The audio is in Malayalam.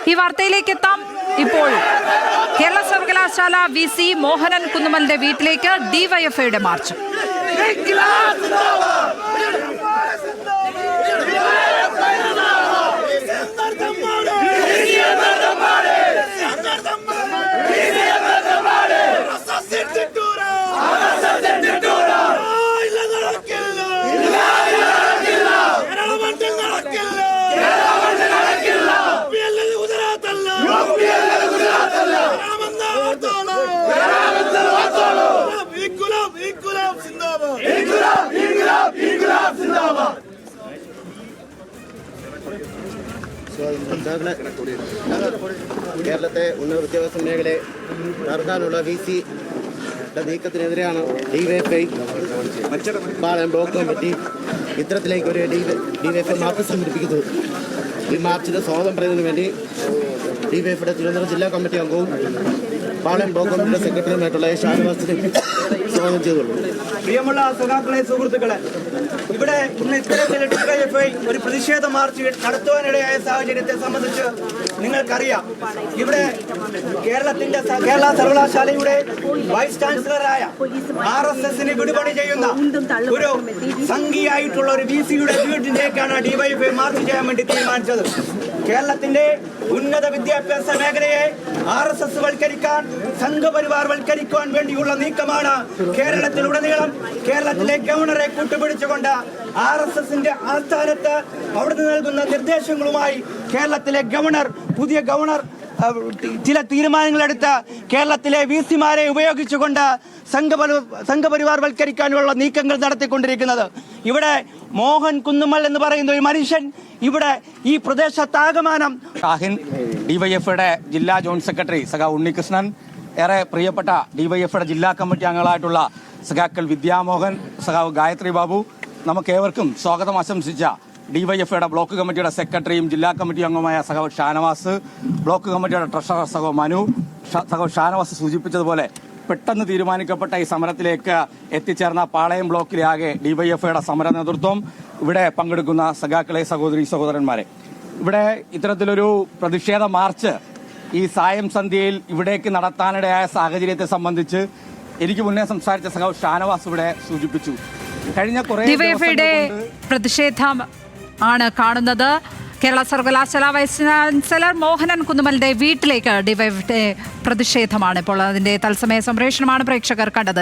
ഈ വാർത്തയിലേക്ക് എത്താം. ഇപ്പോൾ കേരള സർവകലാശാല VC മോഹനൻ കുന്നുമലിന്റെ വീട്ടിലേക്ക് ഡിവൈഎഫ്ഐയുടെ മാർച്ച്. കേരളത്തെ ഉന്നത വിദ്യാഭ്യാസ മേഖലയെ നടത്താനുള്ള VC നീക്കത്തിനെതിരെയാണ് ഡിവൈഎഫ്ഐ പാളയം ബ്ലോക്ക് കമ്മിറ്റി ഇത്തരത്തിലേക്ക് ഒരു ഡിവൈഎഫ്ഐ മാർച്ച് സംഘടിപ്പിക്കുന്നത്. ഈ മാർച്ചിന്റെ സ്വാഗതം പറയുന്നതിന് വേണ്ടി ഡിവൈഎഫ്ഐയുടെ തിരുവനന്തപുരം ജില്ലാ കമ്മിറ്റി അംഗവും പാളയം ബ്ലോക്ക് കമ്മിറ്റിയുടെ സെക്രട്ടറിയുമായിട്ടുള്ള ഷാനവാസിനെ സ്വാഗതം ചെയ്തുള്ളൂ. പ്രിയമുള്ള സഖാക്കളെ, സുഹൃത്തുക്കളെ, ഇവിടെ ഇന്ന് ഇത്തരത്തിൽ ഡിവൈഎഫ്ഐ ഒരു പ്രതിഷേധ മാർച്ച് നടത്തുവാനിടയായ സാഹചര്യത്തെ സംബന്ധിച്ച് നിങ്ങൾക്കറിയാം. ഇവിടെ കേരള സർവകലാശാലയുടെ വൈസ് ചാൻസലറായ RSSന് വിടുപണി ചെയ്യുന്ന ഒരു സംഘിയായിട്ടുള്ള ഒരു VCയുടെ വീട്ടിലേക്കാണ് ഡിവൈഎഫ്ഐ മാർച്ച് ചെയ്യാൻ വേണ്ടി തീരുമാനിച്ചത്. കേരളത്തിന്റെ ഉന്നത വിദ്യാഭ്യാസ മേഖലയെ RSS വൽക്കരിക്കാൻ, സംഘപരിവാർ വൽക്കരിക്കുവാൻ വേണ്ടിയുള്ള നീക്കമാണ് കേരളത്തിലുടനീളം. കേരളത്തിലെ ഗവർണറെ കൂട്ടുപിടിച്ചുകൊണ്ട് RSSന്റെ ആസ്ഥാനത്ത് അവിടുന്ന് നൽകുന്ന നിർദ്ദേശങ്ങളുമായി കേരളത്തിലെ പുതിയ ഗവർണർ ചില തീരുമാനങ്ങളെടുത്ത് കേരളത്തിലെ VCമാരെ ഉപയോഗിച്ചുകൊണ്ട് സംഘപരിവാർ വൽക്കരിക്കാനുള്ള നീക്കങ്ങൾ നടത്തിക്കൊണ്ടിരിക്കുന്നത്. ഇവിടെ മോഹൻ കുന്നുമൽ എന്ന് പറയുന്ന ഒരു മനുഷ്യൻ ഇവിടെ ഈ പ്രദേശത്താകമാനം ഷാഹിൻ, ഡിവൈഎഫ്ഐയുടെ ജില്ലാ ജോയിന്റ് സെക്രട്ടറി സഖാവ് ഉണ്ണികൃഷ്ണൻ, ഏറെ പ്രിയപ്പെട്ട ഡിവൈഎഫ്ഐയുടെ ജില്ലാ കമ്മിറ്റി അംഗങ്ങളായിട്ടുള്ള സഖാക്കൾ വിദ്യാമോഹൻ, സഖാവ് ഗായത്രി ബാബു, നമുക്കേവർക്കും സ്വാഗതം ആശംസിച്ച ഡിവൈഎഫ്ഐയുടെ ബ്ലോക്ക് കമ്മിറ്റിയുടെ സെക്രട്ടറിയും ജില്ലാ കമ്മിറ്റി അംഗവുമായ സഖാവ് ഷാനവാസ്, ബ്ലോക്ക് കമ്മിറ്റിയുടെ ട്രഷറർ സഖാവ് മനു. സഖാവ് ഷാനവാസ് സൂചിപ്പിച്ചതുപോലെ പെട്ടെന്ന് തീരുമാനിക്കപ്പെട്ട ഈ സമരത്തിലേക്ക് എത്തിച്ചേർന്ന പാളയം ബ്ലോക്കിലെ ആകെ ഡിവൈഎഫ്ഐയുടെ സമര നേതൃത്വം, ഇവിടെ പങ്കെടുക്കുന്ന സഖാക്കളെ, സഹോദരന്മാരെ, ഇവിടെ ഇത്തരത്തിലൊരു പ്രതിഷേധ മാർച്ച് ഈ സായം സന്ധ്യയിൽ ഇവിടേക്ക് നടത്താനിടയായ സാഹചര്യത്തെ സംബന്ധിച്ച് എനിക്ക് മുന്നേ സംസാരിച്ച സഖാവ് ഷാനവാസ് ഇവിടെ സൂചിപ്പിച്ചു. കഴിഞ്ഞ ഡിവൈഎഫ്ഐയുടെ പ്രതിഷേധം ആണ് കാണുന്നത്. കേരള സർവകലാശാല വൈസ് ചാൻസലർ മോഹനൻ കുന്നുമലിന്റെ വീട്ടിലേക്ക് ഡിവൈഎഫ്ഐയുടെ പ്രതിഷേധമാണ് ഇപ്പോൾ. അതിന്റെ തത്സമയ സംപ്രേഷണമാണ് പ്രേക്ഷകർ കണ്ടത്.